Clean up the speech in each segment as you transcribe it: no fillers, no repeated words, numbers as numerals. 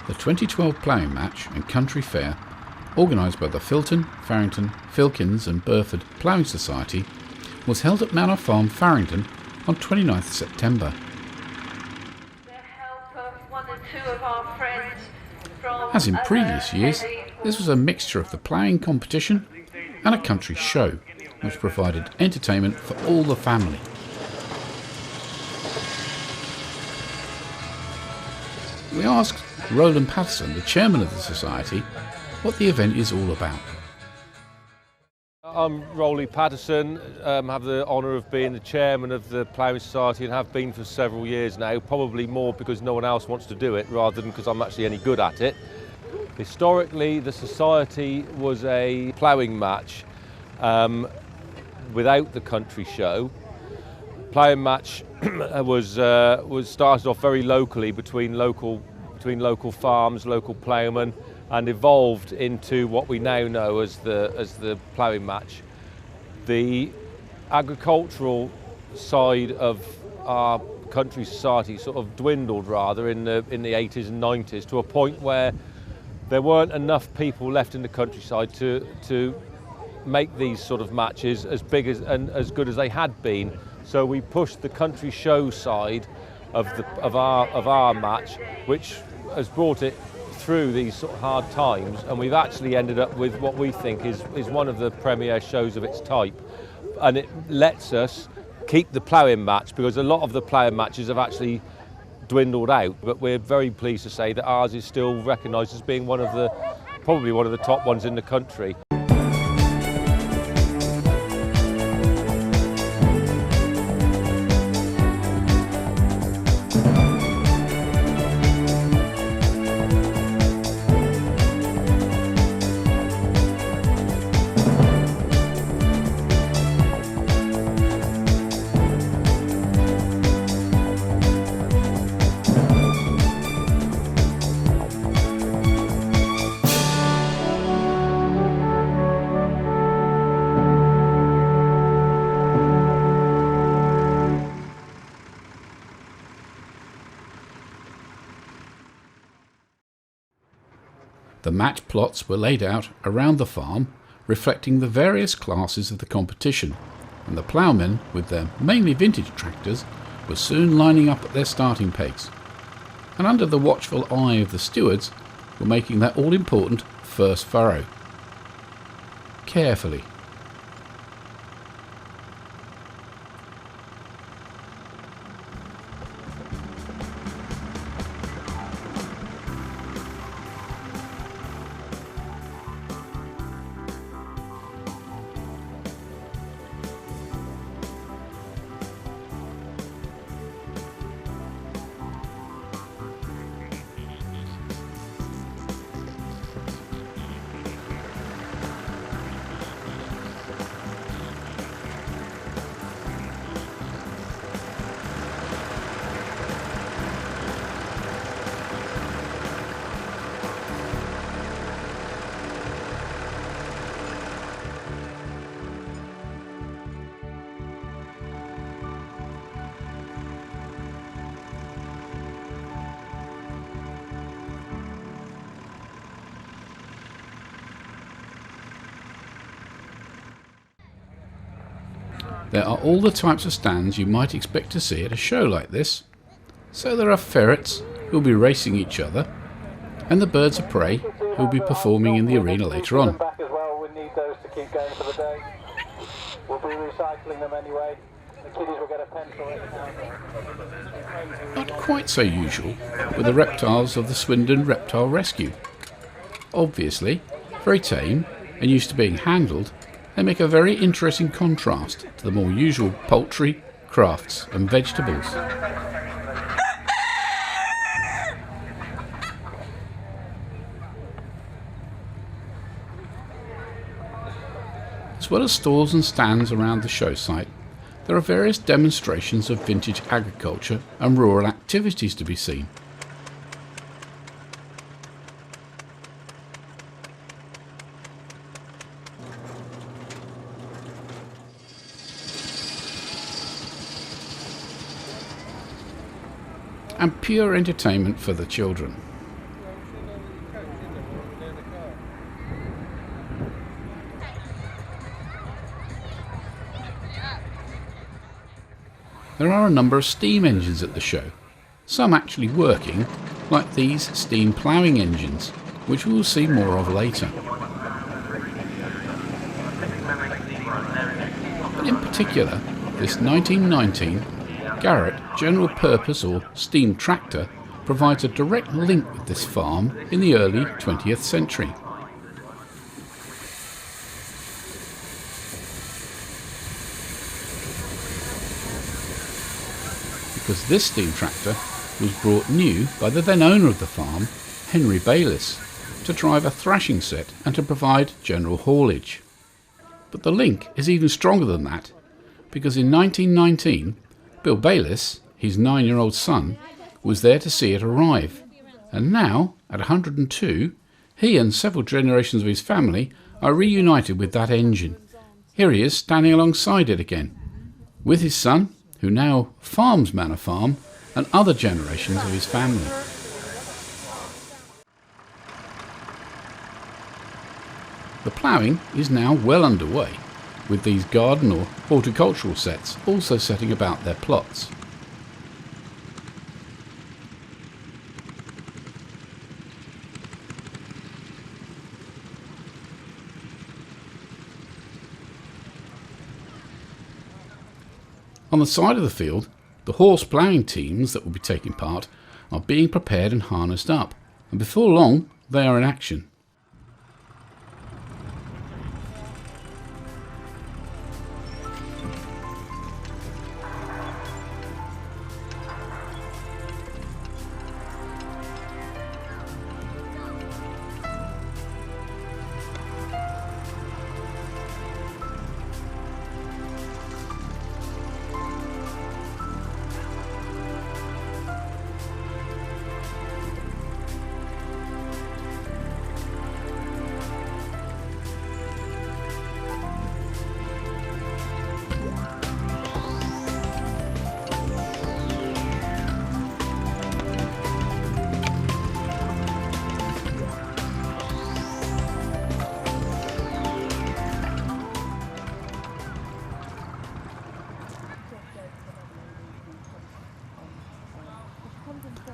The 2012 ploughing match and country fair, organised by the Filton, Faringdon, Filkins and Burford Ploughing Society, was held at Manor Farm, Faringdon on 29th September. As in previous years, this was a mixture of the ploughing competition and a country show, which provided entertainment for all the family. We asked Roland Patterson, the chairman of the society, what the event is all about. I'm Roland Patterson, have the honour of being the chairman of the Ploughing Society and have been for several years now, probably more because no one else wants to do it rather than because I'm actually any good at it. Historically, the society was a ploughing match without the country show. Ploughing match was started off very locally between local farms, local ploughmen, and evolved into what we now know as the ploughing match. The agricultural side of our country society sort of dwindled rather in the 80s and 90s to a point where there weren't enough people left in the countryside to make these sort of matches as big and as good as they had been. So we pushed the country show side of our match, which has brought it through these sort of hard times, and we've actually ended up with what we think is one of the premier shows of its type, and it lets us keep the ploughing match because a lot of the ploughing matches have actually dwindled out, but we're very pleased to say that ours is still recognised as being probably one of the top ones in the country. The match plots were laid out around the farm, reflecting the various classes of the competition, and the ploughmen, with their mainly vintage tractors, were soon lining up at their starting pegs, and under the watchful eye of the stewards, were making that all-important first furrow. Carefully. There are all the types of stands you might expect to see at a show like this. So there are ferrets who will be racing each other, and the birds of prey who will be performing in the arena later on. We need those to keep going for the day. We'll be recycling them anyway. The kiddies will get a pencil. Not quite so usual with the reptiles of the Swindon Reptile Rescue. Obviously, very tame and used to being handled, they make a very interesting contrast to the more usual poultry, crafts and vegetables. As well as stalls and stands around the show site, there are various demonstrations of vintage agriculture and rural activities to be seen. And pure entertainment for the children. there are a number of steam engines at the show, some actually working, like these steam ploughing engines, which we will see more of later. But in particular, this 1919 Garrett general purpose or steam tractor provides a direct link with this farm in the early 20th century. Because this steam tractor was brought new by the then owner of the farm, Henry Bayliss, to drive a thrashing set and to provide general haulage. But the link is even stronger than that, because in 1919, Bill Bayliss, his 9-year-old son, was there to see it arrive, and now, at 102, he and several generations of his family are reunited with that engine. Here he is standing alongside it again, with his son, who now farms Manor Farm, and other generations of his family. The ploughing is now well underway, with these garden or horticultural sets also setting about their plots. On the side of the field, the horse ploughing teams that will be taking part are being prepared and harnessed up, and before long they are in action.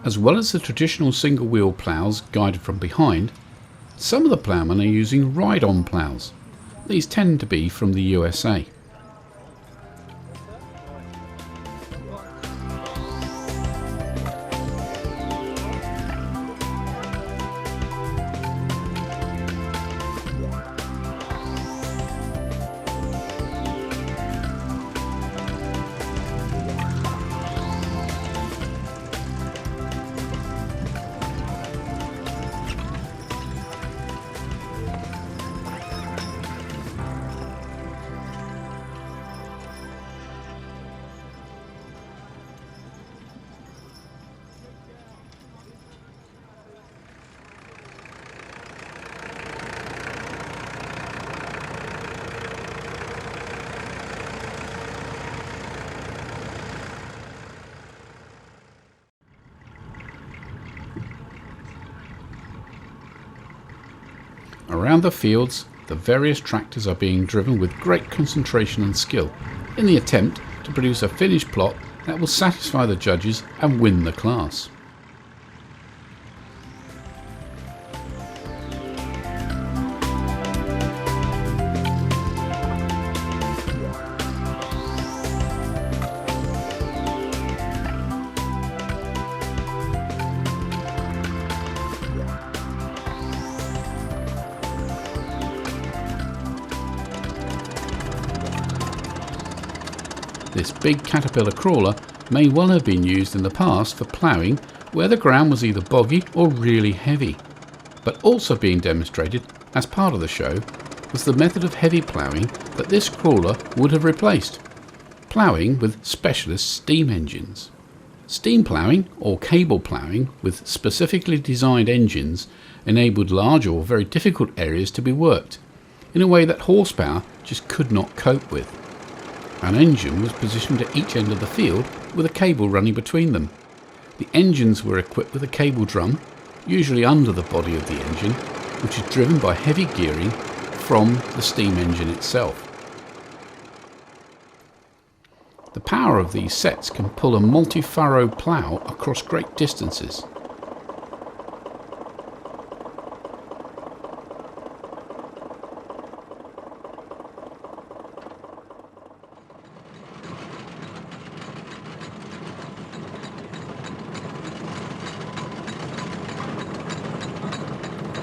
As well as the traditional single-wheel ploughs guided from behind, some of the ploughmen are using ride-on ploughs. These tend to be from the USA. Around the fields, the various tractors are being driven with great concentration and skill in the attempt to produce a finished plot that will satisfy the judges and win the class. This big caterpillar crawler may well have been used in the past for ploughing where the ground was either boggy or really heavy, but also being demonstrated as part of the show was the method of heavy ploughing that this crawler would have replaced, ploughing with specialist steam engines. Steam ploughing or cable ploughing with specifically designed engines enabled large or very difficult areas to be worked in a way that horsepower just could not cope with. An engine was positioned at each end of the field with a cable running between them. The engines were equipped with a cable drum, usually under the body of the engine, which is driven by heavy gearing from the steam engine itself. The power of these sets can pull a multi-furrow plough across great distances.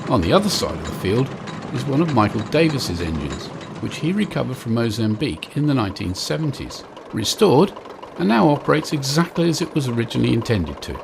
On the other side of the field is one of Michael Davis's engines, which he recovered from Mozambique in the 1970s, restored, and now operates exactly as it was originally intended to.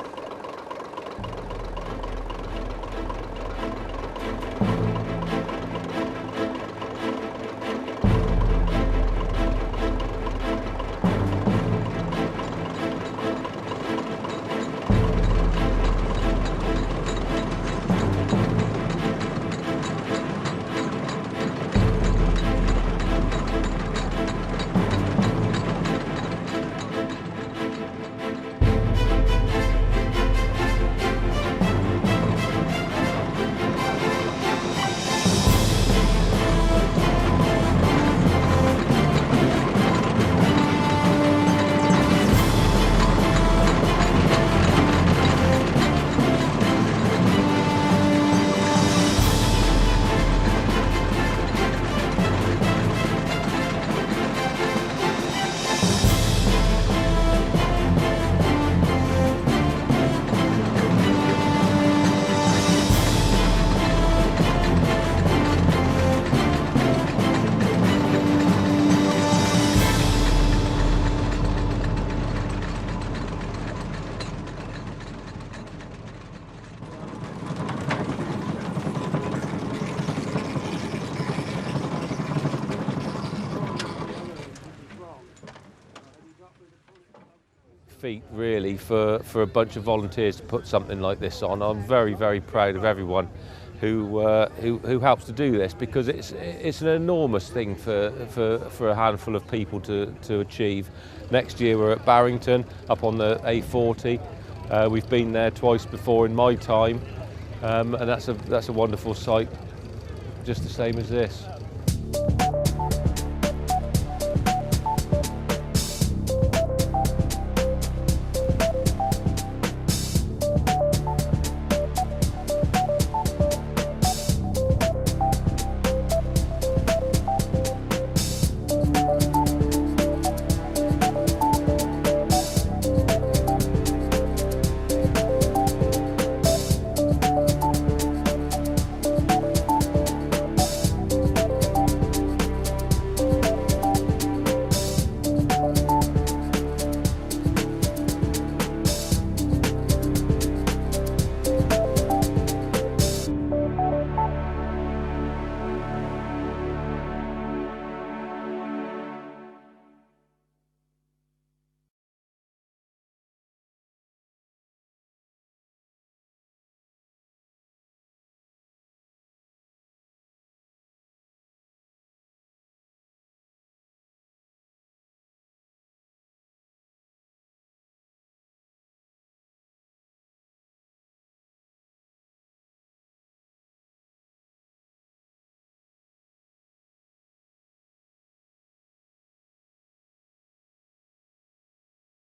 Feat really for a bunch of volunteers to put something like this on. I'm very, very proud of everyone who helps to do this, because it's an enormous thing for a handful of people to achieve. Next year we're at Faringdon up on the A40. We've been there twice before in my time, and that's a wonderful sight, just the same as this.